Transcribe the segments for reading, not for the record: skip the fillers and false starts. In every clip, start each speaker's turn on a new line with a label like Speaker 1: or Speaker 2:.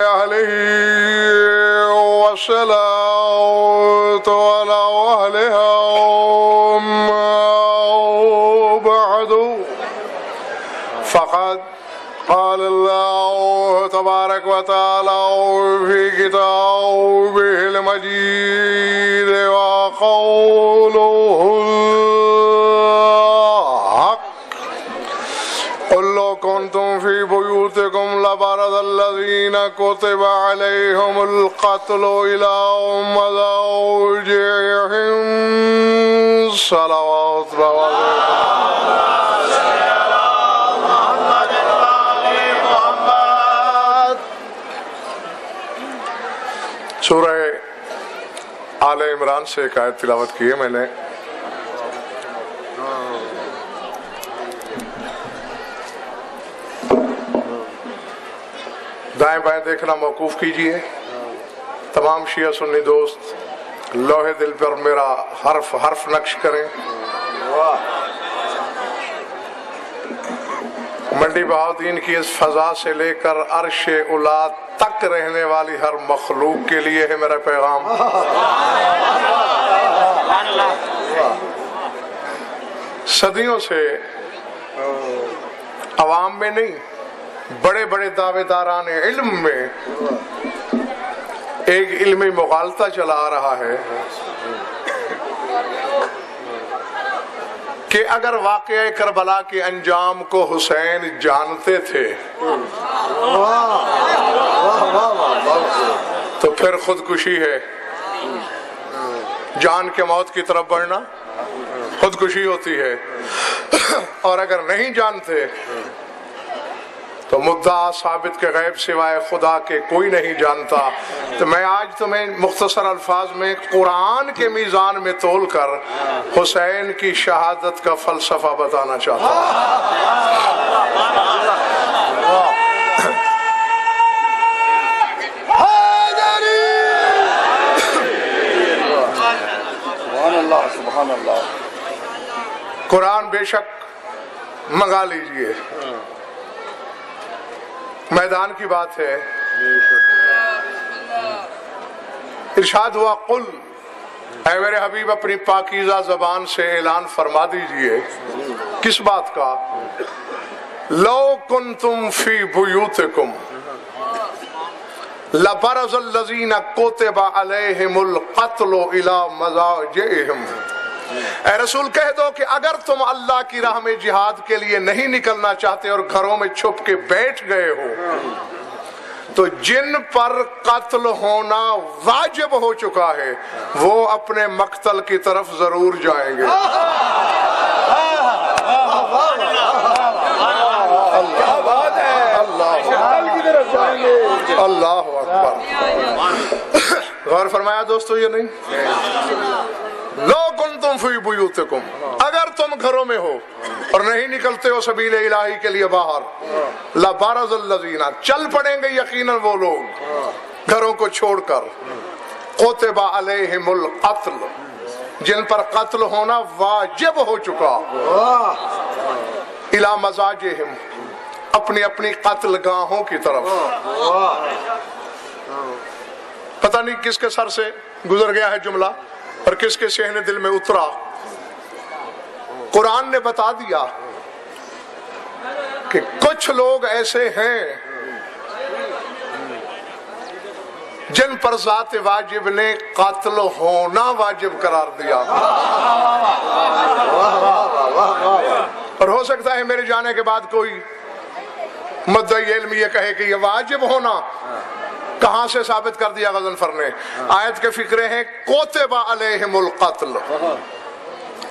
Speaker 1: أهله والصلاة على أهلها بعد فقد قال الله تبارك وتعالى في كتابه المجيد وقوله الحق قل لو كنتم في بيوتكم لبرز الذين كتب عليهم القتل إلى مضاجعهم صلوات سورہ آل عمران سے ایک آیت تلاوت کی ہے میں نے. دائیں بائیں دیکھنا موقوف کیجئے. تمام شیعہ سنی دوست لوہے دل پر میرا حرف حرف نقش کریں. منڈی بہاؤدین کی اس فضا سے لے کر عرش اولاد تک رہنے والی ہر مخلوق کے لیے ہے میرا پیغام. صدیوں سے عوام میں نہیں بڑے بڑے دعوے داران علم میں ایک علمی مغالطہ چلا آ رہا ہے کہ اگر واقعہ کربلا کے انجام کو حسین جانتے تھے تو پھر خودکشی ہے. جان کے موت کی طرف بڑھنا خودکشی ہوتی ہے. اور اگر نہیں جانتے تو مدعا ثابت کے غیب سوائے خدا کے کوئی نہیں جانتا. تو میں آج تمہیں مختصر الفاظ میں قرآن کے میزان میں تول کر حسین کی شہادت کا فلسفہ بتانا چاہتا ہوں. سبحان اللہ. قرآن بے شک منگا لیجئے. میدان کی بات ہے. ارشاد ہوا قل اے میرے حبیب اپنی پاکیزہ زبان سے اعلان فرما دیجئے. کس بات کا؟ لو کنتم فی بیوتکم لبرز الذین کتب علیہم القتل الی مضاجعہم. اے رسول کہہ دو کہ اگر تم اللہ کی راہ میں جہاد کے لیے نہیں نکلنا چاہتے اور گھروں میں چھپ کے بیٹھ گئے ہو تو جن پر قتل ہونا واجب ہو چکا ہے وہ اپنے مقتل کی طرف ضرور جائیں گے. اللہ اکبر. غور فرمایا دوستو یہ نہیں؟ لو کنتم فی بیوتکم اگر تم گھروں میں ہو اور نہیں نکلتے ہو سبیل الہی کے لیے باہر لبرز الذین چل پڑیں گے یقیناً وہ لوگ گھروں کو چھوڑ کر کتب علیہم القتل جن پر قتل ہونا واجب ہو چکا الی مضاجعہم اپنی اپنی قتل گاہوں کی طرف. پتہ نہیں کس کے سر سے گزر گیا ہے جملہ اور کس کے سہنے دل میں اترا. قرآن نے بتا دیا کہ کچھ لوگ ایسے ہیں جن پر ذات واجب نے قتل ہونا واجب قرار دیا. اور ہو سکتا ہے میرے جانے کے بعد کوئی مدعی علم یہ کہے کہ یہ واجب ہونا کہاں سے ثابت کر دیا غضنفر نے؟ آیت کے فکرے ہیں کوتب علیہم القتل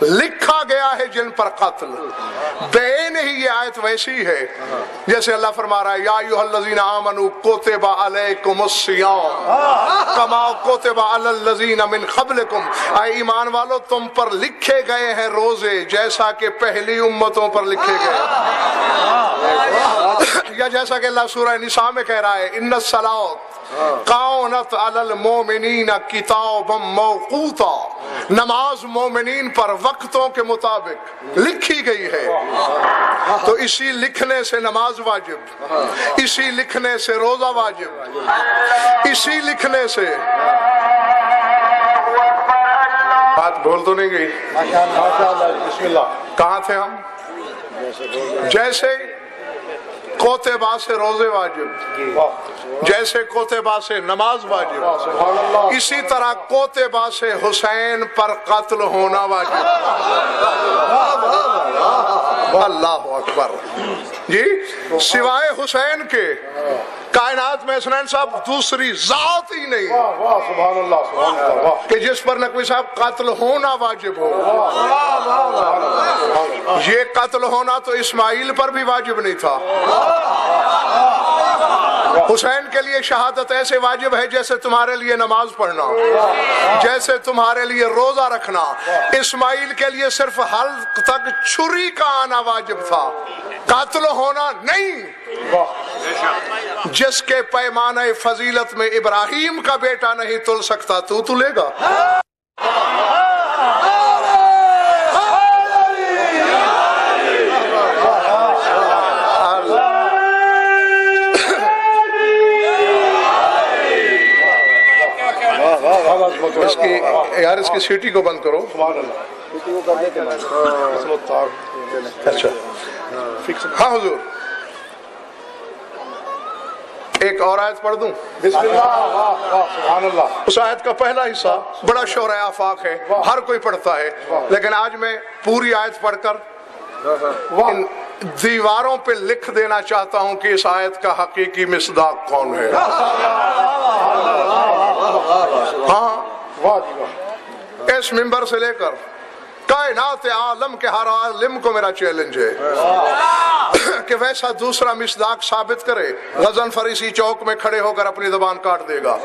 Speaker 1: لکھا گیا ہے جن پر قتل. بین ہی یہ آیت ویسی ہے جیسے اللہ فرما رہا ہے یا ایھا الذین آمنوا کتب علیکم الصیام کما کتب علی الذین من قبلکم. اے ایمان والو تم پر لکھے گئے ہیں روزے جیسا کہ پہلی امتوں پر لکھے گئے. یا جیسا کہ اللہ سورہ نساء میں کہہ رہا ہے ان الصلاۃ کانت علی المؤمنین کتابا موقوتا، نماز مومنین پر وقتوں کے مطابق لکھی گئی ہے. تو اسی لکھنے سے نماز واجب، اسی لکھنے سے روزہ واجب، اسی لکھنے سے بات بھول تو نہیں گئی؟ بسم اللہ. کہاں تھے ہم؟ جیسے کوتبہ سے روزے واجب، جیسے کوتبہ سے نماز واجب، اسی طرح کوتبہ سے حسین پر قتل ہونا واجب. اللہ اکبر. جی سوائے حسین کے کائنات میں حسنین صاحب دوسری ذات ہی نہیں
Speaker 2: سبحان اللہ
Speaker 1: کہ جس پر نقوی صاحب قتل ہونا واجب ہو. یہ قتل ہونا تو اسماعیل پر بھی واجب نہیں تھا. حسین کے لیے شہادت ایسے واجب ہے جیسے تمہارے لیے نماز پڑھنا، جیسے تمہارے لیے روزہ رکھنا. اسماعیل کے لیے صرف حلق تک چھری کا آنا واجب تھا، قتل ہونا نہیں. جس کے پیمانہ فضیلت میں ابراہیم کا بیٹا نہیں تل سکتا تو تلے گا. اس کی یار اس کی سیٹی کو بند کرو. اچھا ہاں حضور ایک اور آیت پڑھ دوں.
Speaker 2: بسم اللہ.
Speaker 1: اس آیت کا پہلا حصہ بڑا شورۂ آفاق ہے، ہر کوئی پڑھتا ہے، لیکن آج میں پوری آیت پڑھ کر ان دیواروں پہ لکھ دینا چاہتا ہوں کہ اس آیت کا حقیقی مصداق کون ہے. ہاں اس منبر سے لے کر کائنات عالم کے ہر عالم کو میرا چیلنج ہے کہ ویسا دوسرا مصداق ثابت کرے. غزن فریسی چوک میں کھڑے ہو کر اپنی زبان کاٹ دے گا.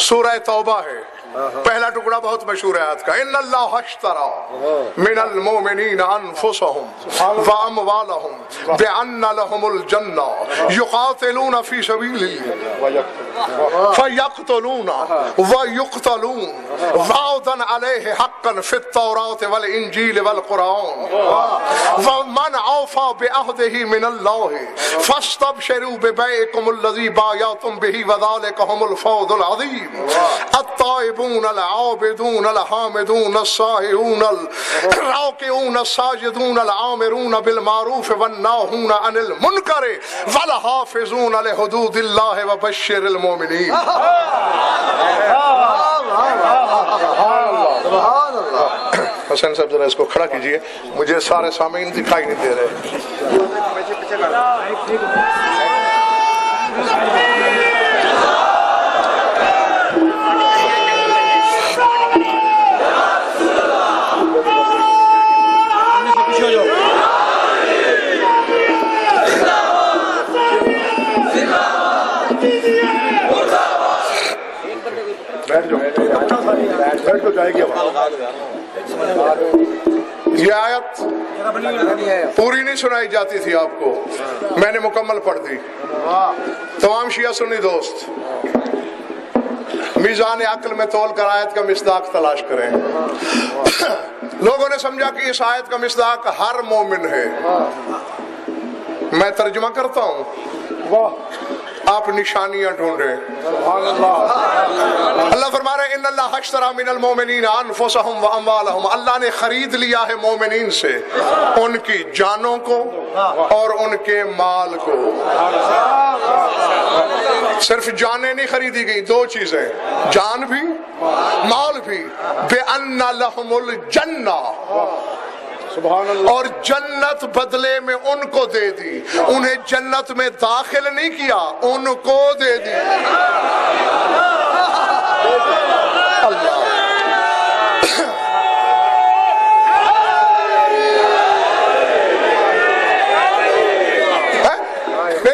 Speaker 1: سورہ توبہ ہے، پہلا ٹکڑا بہت مشہور ہے آیت کا. ان اللہ اشتری من المؤمنین انفسهم واموالهم بان لهم الجنہ یقاتلون فی سبیلہ فیقتلون ویقتلون وعدا علیہ حقا فی التوراۃ والانجیل والقرآن ومن اوفی بعہدہ من اللہ فاستبشروا ببیعکم الذی بایعتم بہ وذلک هم الفوز العظیم. الطائبون العابدون الحامدون السائحون الراکعون الساجدون العامرون بالمعروف والناہون عن المنکر والحافظون لحدود اللہ وبشر المؤمنین. حسین صاحب ذرا اس کو کھڑا کیجئے، مجھے سارے سامعین دکھائی نہیں دے رہے. یہ آیت پوری نہیں سنائی جاتی تھی آپ کو، میں نے مکمل پڑھ دی. تمام شیعہ سنی دوست میزان عقل میں تول کر آیت کا مصداق تلاش کریں. لوگوں نے سمجھا کہ اس آیت کا مصداق ہر مومن ہے. میں ترجمہ کرتا ہوں، آپ نشانیاں ڈھونڈیں. اللہ فرما رہے ان اللہ اشتری من المؤمنین انفسهم واموالهم. اللہ نے خرید لیا ہے مومنین سے ان کی جانوں کو اور ان کے مال کو. صرف جانیں نہیں خریدی گئی، دو چیزیں، جان بھی مال بھی. بِأَنَّ لَهُمُ الْجَنَّةَ، اور جنت بدلے میں ان کو دے دی. انہیں جنت میں داخل نہیں کیا، ان کو دے دی. اللہ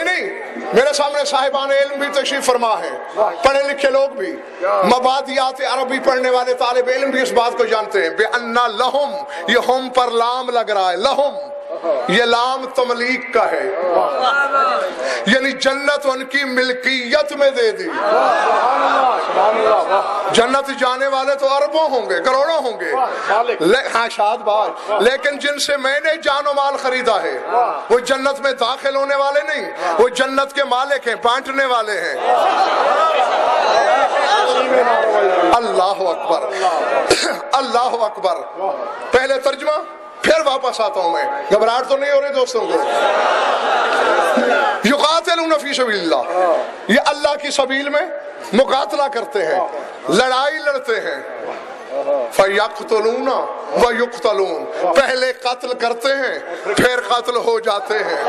Speaker 1: نہیں، میرے سامنے صاحبان علم بھی تشریف فرما ہے، پڑھے لکھے لوگ بھی، مبادیات عربی پڑھنے والے طالب علم بھی اس بات کو جانتے ہیں. بِأَنَّ لَهُمْ، یہ ہم پر لام لگ رہا ہے. لہم یہ لام تملیک کا ہے، یعنی جنت ان کی ملکیت میں دے دی۔ جنت جانے والے تو اربوں ہوں گے، کروڑوں ہوں گے، ہاں شاد بات، لیکن جن سے میں نے جان و مال خریدا ہے وہ جنت میں داخل ہونے والے نہیں، وہ جنت کے مالک ہیں، بانٹنے والے ہیں۔ اللہ اکبر، اللہ اکبر۔ پہلے ترجمہ پھر واپس آتا ہوں میں، گھبراہٹ تو نہیں ہو رہی دوستوں کو؟ یقاتلون فی سبیل اللہ، یہ اللہ کی سبیل میں مقاتلہ کرتے ہیں، لڑائی لڑتے ہیں۔ فَيَقْتُلُونَ وَيُقْتَلُونَ، پہلے قتل کرتے ہیں پھر قتل ہو جاتے ہیں۔